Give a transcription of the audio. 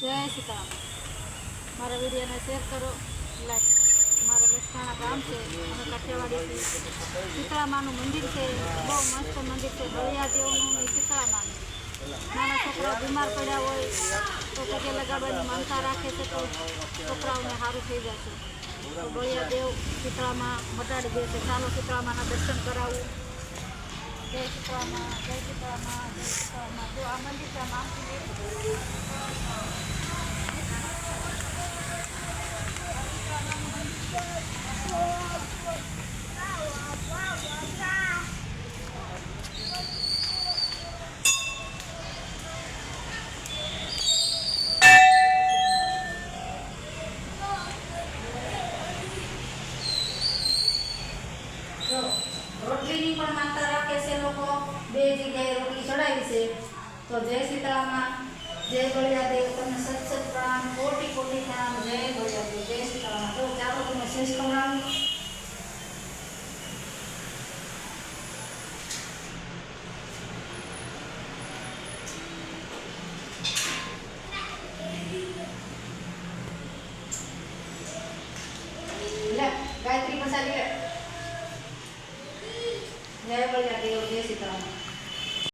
જય સીતારામ. મારા વિડીયોને શેર કરો, લાઈક કરો. મારા લસકાણા ગામ છે, અમે કાઠિયાવાડીથી. સીતારામાનું મંદિર છે, બહુ મસ્ત મંદિર છે, બળિયા દેવનું ને સીતારામાનું. નાના છોકરાઓ બીમાર પડ્યા હોય તો પગે લગાડવાની માનતા રાખે છે તો છોકરાઓને સારું થઈ જશે. તો બળિયા દેવ સીતારામા મટાડી દેશે. ચાલો સીતારામાના દર્શન કરાવું. જય સીતારામા, જય સીતારામા, જય સીતારામા. જો આ મંદિર છે, રોટલીની પણ માનતા રાખે છે લોકો. બે જગ્યાએ રોટલી ચડાવી છે. તો જય સીતારામ, જય બળિયા દેવ. તમને સત પ્રણામ, કોટી કોટી પ્રણામ. જય બળિયા દેવ, જય સીતારામ. તો ચાલો તમે શેષ ખવડાવું. ગાયત્રી પ્રસાદી લે. જય બળિયા દેવ, જય સીતારામ.